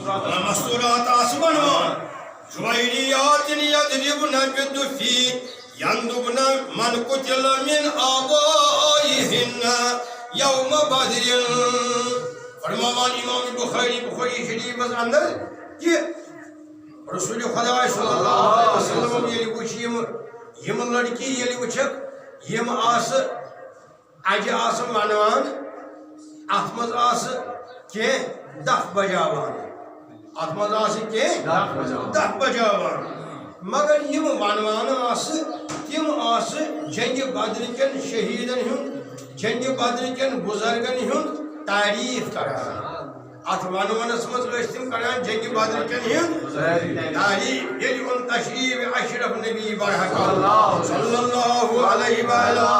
مستورات آسمان جویریات یضربن بالدف یندبن من قتل من آبائهن یوم بدر. فرمان امام بخاری شریف اندر کہ رسول خدا صلی اللہ علیہ وسلم یلی وچھ یم لڑکی یلی وچھک یم آس اجہ آس منوان ات مز آس کی دف بجاوان ات مز آس کی دف بجاوان مگر یم منوان آس تم آس جنگ بدر کن شہیدن ہند جنگ بدر کن بزرگن ہند تعریف کران ات ونونس مز تم کران جنگ بدر کن ہند تعریف یلی ان تشریف اشرف نبی برحق صلی اللہ علیہ وآلہ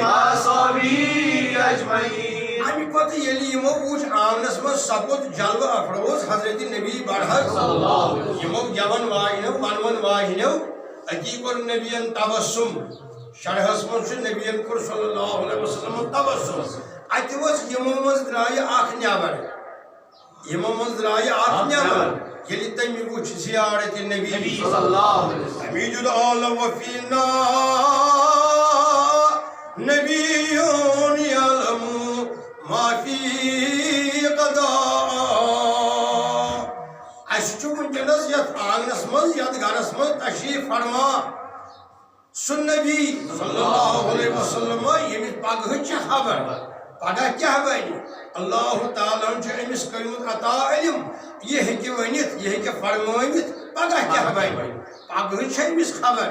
وصحبہ اجمعین. امی پتہ یلی یمو وچھ آنگنس مز سپود جلوہ افروز حضرت نبی برحق یمو جوان واجنو ونون واجنو اتی کور نبیان تبسم شرحس مز نبیان کور صلی اللہ علیہ وسلم تبسم اتہ وس یمو مز درائے اخ نیبر یمو مز درائے اخ نیبر یلی تمی وچھ زیارت نبی صلی اللہ علیہ وسلم امیجد عالم وفینا نبیون یعلم ما فی قضا. اس چھ ونکس یت آنگنس مز یت گھرس مز تشریف فرما سن نبی صلی اللہ علیہ وسلم یمس پگہ چھ خبر پگہ کیا بنی اللہ تعالیٰ امس کرمت عطا علم یہ ہیکہ ونت یہ ہیکہ فرمائت پگہ کیا بنی پگہ چھ امس خبر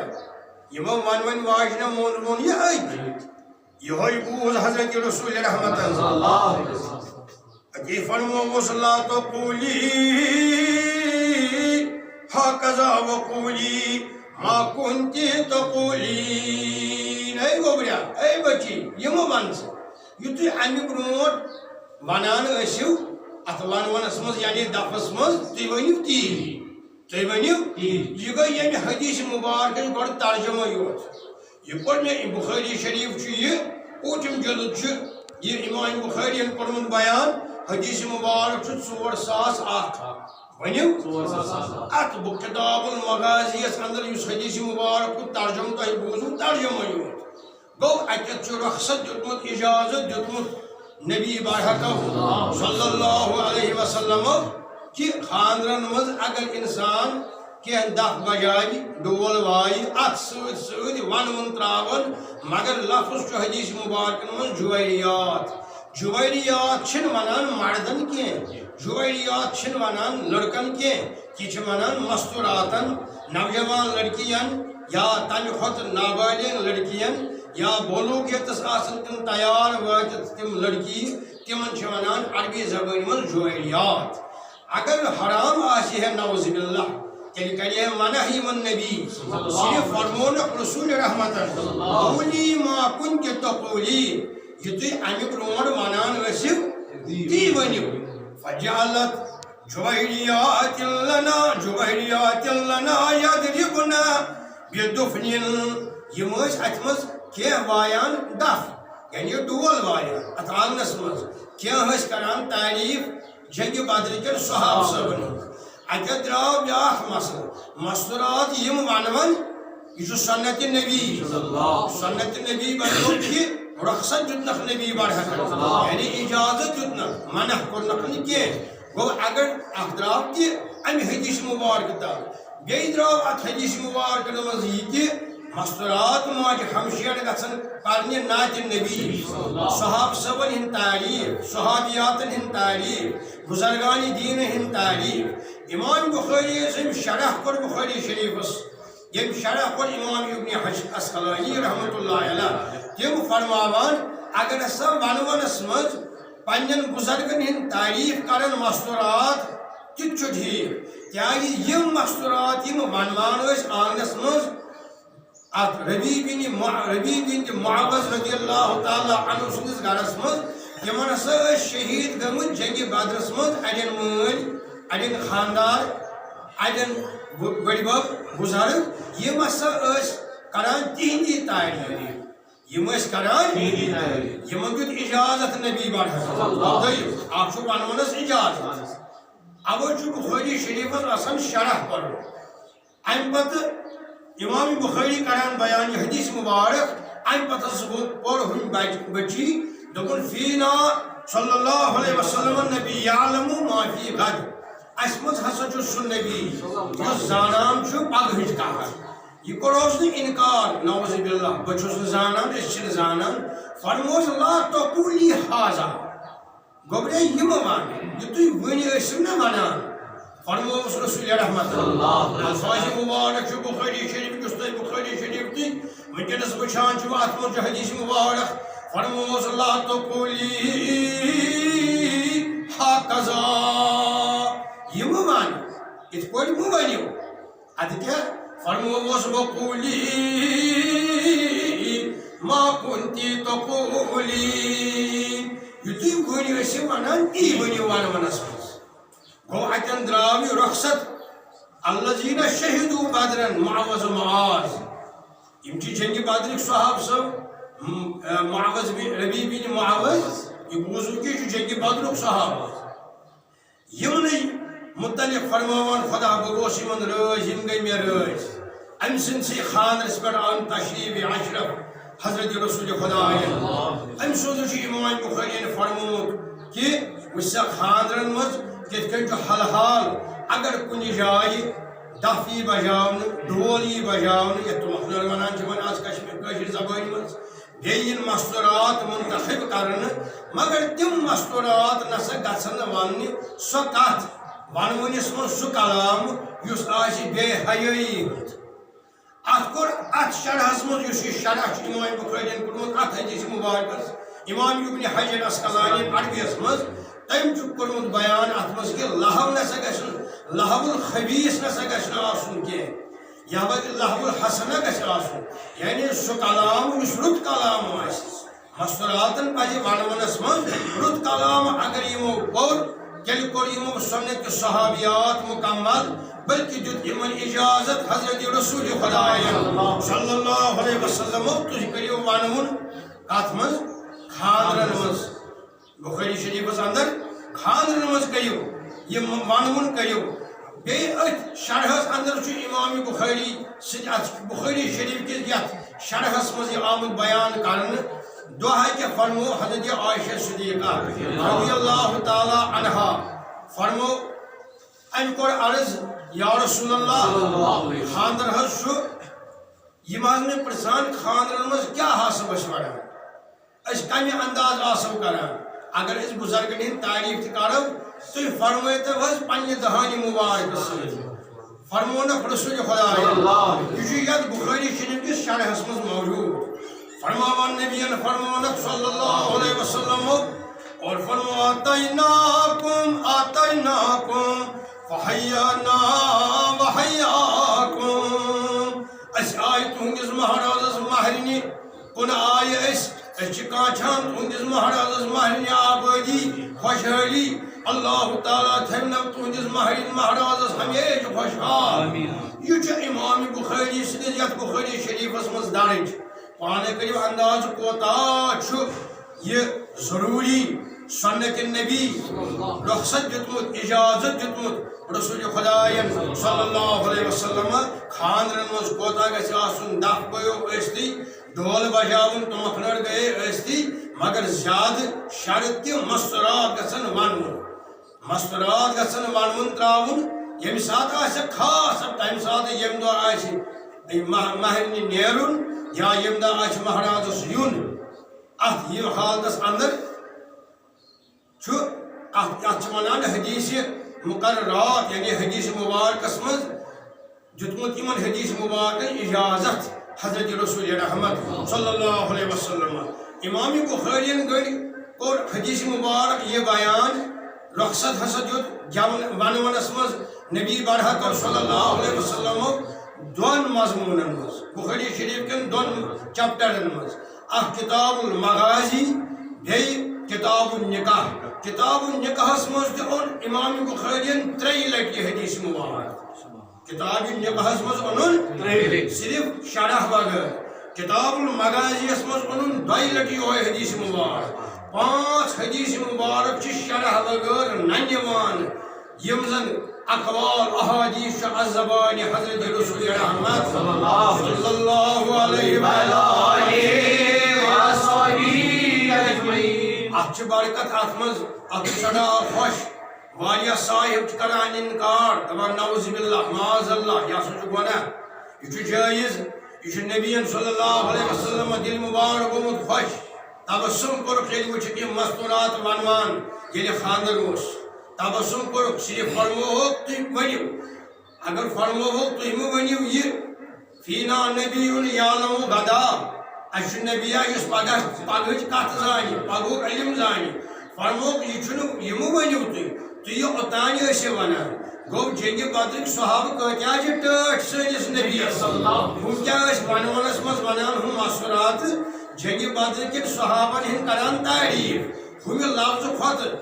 یمو ون واجنو مون یہ یہ بوز حضرت رسول رحمت صلی اللہ علیہ وسلم اتی فرموس لا تقولی هكذا وقولی ما كنت تقولين. اے گوبریا اے بچی یمو ونس یتھ امی برونٹ ونان ٲسِو اتھ ونس مز یعنی دفس مز تُہۍ ؤنِو تی تُہۍ ؤنِو یہ گٔے ییٚمہِ حدیث مبارکس گۄڈٕ ترجمہ یوت یہ پوٚر مےٚ بخاری شریف چھُ یہ اوٗٹھِم جلد چھُ یہ امام بخاری ین کوٚرمُت بیان حدیث مبارک چھُ 4001 ونیو ات بک کتاب المغازی اندر اس حدیث مبارک کو ترجمہ تہ بوزو ترجمہ یوت گو اتت چھ رخصت دیتمت اجازت دیتمت نبی برحق صلی اللہ علیہ وسلم کہ خاندرن مز اگر انسان کیا دف بجائی ڈول وائی ات سۭتۍ ون تراون مگر لفظ چھ حدیث مبارک مز جویریات جویریات چھن ونان مردن کی جویریات چھن ونان لڑکن کی یہ چھ ونان مستوراتن نوجوان لڑکین یا تمہ کھت نابالغ لڑکین یا بولوگیتس آسن تم تیار واتت تم لڑکی تمن چھ ونان عربی زبان من جویریات. اگر حرام آسی ہے نعوذ باللہ تیل کریے منحی من نبی صرف فرمون رسول رحمت قولی ما کنت تقولی یہ تھی امی برونڈ ونان ٲسِو تی ؤنِو فجعلت جویریات لنا یضربن بدفن یم ٲسۍ اتھ منٛز کینٛہہ وایان دف یعنی ڈول وایان اتھ آنگنس منٛز کینٛہہ ٲسۍ کران تعریف جنگ بدر کٮ۪ن صحابہ صٲبن ہُنٛد. اتھ درٛاو بیٛاکھ مسلہٕ مستورات یم ونون یہ چھُ سنت نبی سنت نبی بنو کہ رخصت دیتنک نبی برحق یعنی اجازت دیتنک منع کرنک کی گو اگر اخ درٛاو تہِ امہِ حدیث مبارک تل بیٚیہِ درٛاو اتھ حدیث مبارکن منٛز یہِ تہِ مستورات ماجہِ ہمشیر گژھن پرنہِ نعتِ نبی صحابہ صٲبن ہٕنٛدۍ تعریف صحابیاتن ہٕنٛدۍ تعریف بزرگان دین ہٕنٛدۍ تعریف. امام بخاری یم شرح کور بخاری شریفس یم شرح کور امام ابن عسقلانی رحمۃ اللہ علیہ تم فرماوان اگر ہسا ونونس مز پنن بزرگن ہند تعریف کرن مستورات تہ چھ ٹھیک کیازِ یم مستورات یم ونوان ٲسۍ آنگنس مز ات ربی بن معوذ رضی اللہ تعالی عنہ سندس گھرس مز تمن ہسا ٲسۍ شہید گٔمٕتۍ جنگِ بدرس مز اڑین مٲلۍ اڑین خاندار اڑین بڑِ بب بزرگ یم ہسا ٲسۍ کران تہندی تعریف یم ٲسۍ کران یمن دیُت اجازت نبی برحق اکھ چھُ ونونس اجازت اوے بخاری شریف آسان شرح پڑھ ام پتہ امام بخاری کران بیان حدیث مبارک ام پتہ پوڑ ہن بچی دپن فینا صلی اللہ علیہ وسلم نبی یعلم ما فی غد اس مز ہسا سہ نبی یس زانان پگہ کتھ یہ کورس انکار نعوذ باللہ بچس زانان اس زانان فرموس لا تقولی ھذا گوبرے یم ون یہ تھی ون نا ونان فرموس رسول رحمت الفاظ مبارک بخاری شریف یس تھی بخاری شریف تھی ونکس وچان ات مز حدیث مبارک فرموس لا تقولی ھذا یم ون ات پٲٹھۍ مہ ؤنِو ادٕ کیٛاہ فرموس وقولی ما کنتی تقولی یہ تھی ون ونان تی ؤنِو ون ونس مز گو اتن درٛاو یہِ رخصت الذین شہدوا بدرن معوذ و معاذ یم چھ جنگ بدرک صحاب صاحب معوذ ربی بن معوذ یہ بوزو کہ جنگ بدرک صحاب یمنٕے متعلق فرماوان خدا بگوس یمن رٲض یم گئی مے رٲض ام سندسے خاندرس پہ آن تشریف اشرف حضرت رسول خدا ام سوزو امام بخاری فرموت کہ وسا خاندرن مز کت کن حل حال اگر کن جائے دفی بجاؤن ڈولی بجاؤن یہ تمخنر ونان آج کشمیر زبان مز بیین مستورات منتخب کرن مگر تم مستورات نسا گھن ون سو کت ونونس من سہ کلام اس بے حیائی ہند ات شرحس مز شرح امام بخاری کورمت ات حدیث مبارکس امام ابن حجر اسقلانی عربیس مز تم کورمت بیان ات مز کہ لہو نسا گھن لہو الخبیث نسا گھن آسن کی یا بلکہ لہو الحسنہ گھن آسن یعنی سہ کلام اس رت کلام آس مستوراتن پزِ ونونس مز رت کلام اگر یمو کور تیل کور یمو سنت کے صحابیات مکمل بلکہ دیت یمن اجازت حضرت رسول خدا صلی اللہ علیہ وسلم تھی کریو ونون کت مز خاندرن مز بخاری شریفس اندر خاندرن مز کریو یہ ونون کریو بی ات شرحس اندر امام بخاری بخاری شریف کس یت شرحس مز آمد بیان کرن دعا کہ فرمو حضرت عائشہ صدیقہ رضی اللہ تعالی عنہا فرمو ام کور عرض یا رسول اللہ خاندر حض یہ میں پرسان خاندرن مز کیا حاصل ونان اس کمی انداز آسو کران اگر اس بزرگن ہند تعریف کرو تھی فرمائیتو حض پنہ دہانی مبارک سی فرمونک رسول خدا یہ بخاری شریف کس شرحس مز موجود فرمان نبی فرمانک صلی اللہ علیہ وسلم اور فرمو آتیناکم فحیانا وحیاکم اس آئی تہندس مہرازس مہرنی کن آئی اس کانچان تہندس مہرازس مہرنی آبادی خوشحالی اللہ تعالیٰ تھمنو تہندس مہرین مہرازس ہمیش خوشحال یہ امام بخاری سندس یت بخاری شریفس مز درج پانے کریو انداز کوتا یہ ضروری سنت نبی رخصت دیتمت اجازت دیتمت رسول خدا صلی اللہ علیہ وسلم خاندرن مز کوتا گژھِ آسن دف گیو ٲستی ڈول بجاون تمخنر گئے ٲستی مگر زیادہ شرط کہ مستورات گژھن ونن مستورات گژھن ونن تراون یم سات آسہِ خاص تمہِ ساتہٕ یم دۄہ آسہِ مہرنہِ نیرُن یا یم دہ آج مہرازس یون ات یہ حالتس اندر ات ونان حدیث مقررات یعنی حدیث مبارکس مز دیتمت یمن حدیث مبارک اجازت حضرت رسول رحمت صلی اللہ علیہ وسلم امام بخاری گئی اور حدیث مبارک یہ بیان رخصت ہسا دیت ونس مز نبی برحق صلی اللہ علیہ وسلم دون مضمونن مز بخاری شریف کن دون چپٹرن مز اخ کتاب المغازی بیٚیہِ کتاب النکاح کتاب النکاحس مز تہِ اون امام بخارین 3 لٹہِ حدیث مبارک کتاب النکاحس مز اونن صرف شرح بغیر کتاب المغازیس مز اونن 2 لٹہِ یہوے حدیث مبارک 5 حدیث مبارک چھ شرح بغیر ننوان يمزن اقوال احاديث الزبان حضرت رسول رحمت صلى الله عليه وصحبه اجمعين اتھ برکت ات مز ات سڑا خوش واریاہ صاحب کران انکار دپان نعوذ باللہ معاذ اللہ یہ ہسا گناہ یہ جائز یہ نبی صلی اللہ علیہ وسلم دل مبارک گومت خوش تبسم کورک ییٚلہِ وٕچھِتھ یِم مستورات ونوان ییٚلہِ خاندر اوس تبسم کورک صرف فرموہوک تُہۍ ؤنِو اگر فرموہوک تُہۍ مہٕ ؤنِو یہِ فینا نبی یعلم غدا اَسہِ چھُ نبیہ یُس پگہٕچ کتھ زانہِ پگہُک علم زانہِ فرموک یہِ چھُنہٕ یہِ مہٕ ؤنِو تُہۍ یہِ اوٚتانۍ ٲسِو ونان گوٚو جنگہِ بدرٕکۍ صحابہٕ کۭتیاہ چھِ ٹٲٹھۍ سٲنِس نبیَس ہُم کیٛاہ ٲسۍ ونوَنس منٛز ونان ہُم مَسورات جنگہِ بدرٕکٮ۪ن صحابن ہٕنٛدۍ کران تعریٖف ہُمہِ لفظٕ کھۄتہٕ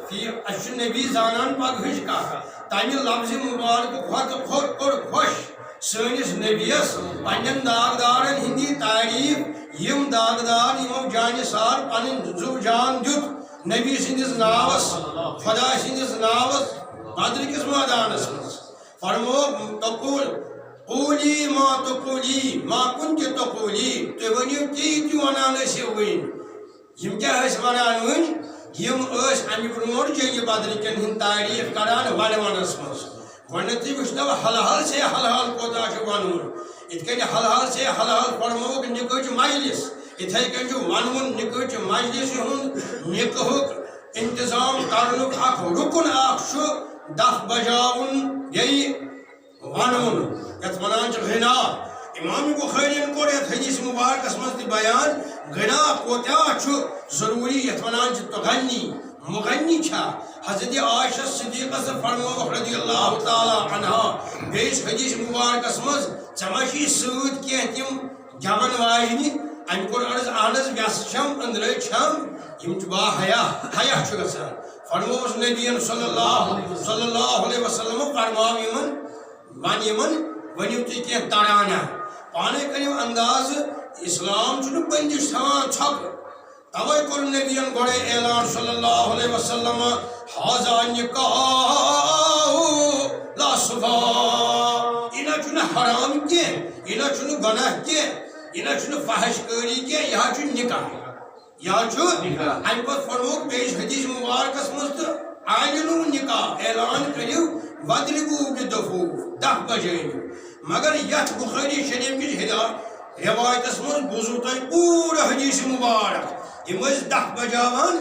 اَسہِ چھُ نبی زانان پگہٕچ کتھ تمہِ لفظِ مُبارکہٕ کھۄتہٕ کوٚر خۄش سٲنِس نبیَس پننٮ۪ن داغدارن ہٕنٛدی تعریٖف یِم داغدار یِمو جانہِ سار پنٕنۍ زُو جان دیُت نبی سٕنٛدِس ناوس خۄدا سٕنٛدِس ناوس بدرٕکِس مٲدانس منٛز فرمو تقول قولی ما تقولی ما كنت تقولی تُہۍ ؤنِو تی تہِ ونان ٲسِو وٕنۍ یِم کیٛاہ ٲسۍ ونان وٕنۍ یِم ٲسۍ امہِ برونٛٹھ جنگہِ بدرٕکٮ۪ن ہٕنٛدۍ تعریٖف کران ونوَنس منٛز گۄڈنٮ۪تھٕے وٕچھنو حل حل سے حل حل کوتاہ چھُ ونوُن یِتھ کٔنۍ حل حل سے حل حل فرمووُکھ نِکہٕچ مجلس یِتھَے کٔنۍ چھُ ونوُن نِکہٕچ مجلسہِ ہُنٛد نِکہُک انتظام کرنُک اکھ رُکُن اکھ چھُ دف بجاوُن بیٚیہِ ونوُن یتھ ونان چھِ غنا امام بخارین کوٚر یتھ حدیث مبارکس منٛز تہِ بیان غنا کوتاہ چھُ ضروٗری یتھ ونان چھِ تغنی مغنی چھا حضرت عائشہ صدیقہ سے فرمووُکھ رضی اللہ تعالیٰ عنہا بیٚیِس حدیث مبارکس منٛز ژےٚ ما چھِی سۭتۍ کینٛہہ تِم گٮ۪ون واجنہِ امہِ کوٚر عرض اہن حظ ویسہٕ چھم أنٛدرَے چھم یِم چھِ با حیا حیا چھُ گژھان فرمووُس نبیَن صلی اللہ علیہ وسلم فرماو یِمن ون یِمن ؤنِو تُہۍ کینٛہہ ترانہ پانے کٔرِو اندازٕ اسلام چھُنہٕ بٔندِش تھاوان ژھۄپہٕ توے کوٚر نبیَن گۄڈے اعلان صلی اللہ علیہ وسلم حاذا نکاح لا صفا یہِ نہ چھُنہٕ حرام کینٛہہ یہِ نہ چھُنہٕ گۄناہ کینٛہہ یہِ نہ چھُنہٕ فحش کٲری کینٛہہ یہِ حظ چھُ نکاح یہِ حظ چھُ امہِ پتہٕ فرمووُکھ بیٚیِس حدیث مبارکس منٛز تہٕ اعلنوا نکاح اعلان کٔرِو وَضرِبوٗ بِالدُّفوٗف دف بجٲیِو مگر یتھ بخاری شریف کِس روایتس منٛز بوٗزوُ تۄہہِ پوٗرٕ حدیث مبارک یِم ٲسۍ دف بجاوان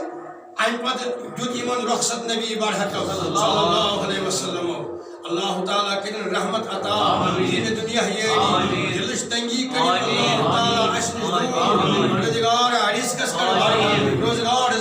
امہِ پتہٕ دیُت یِمن رۄخصت نبی برحقو صلی اللہ علیہ وسلم اللہ تعالیٰ کٔرِن رحمت عطا دینِ دُنیا یٲری دِلٕچ تنگی کٔرِن اللہ تعالیٰ اَسہِ نِش دوٗر پروردگار رِزقس کر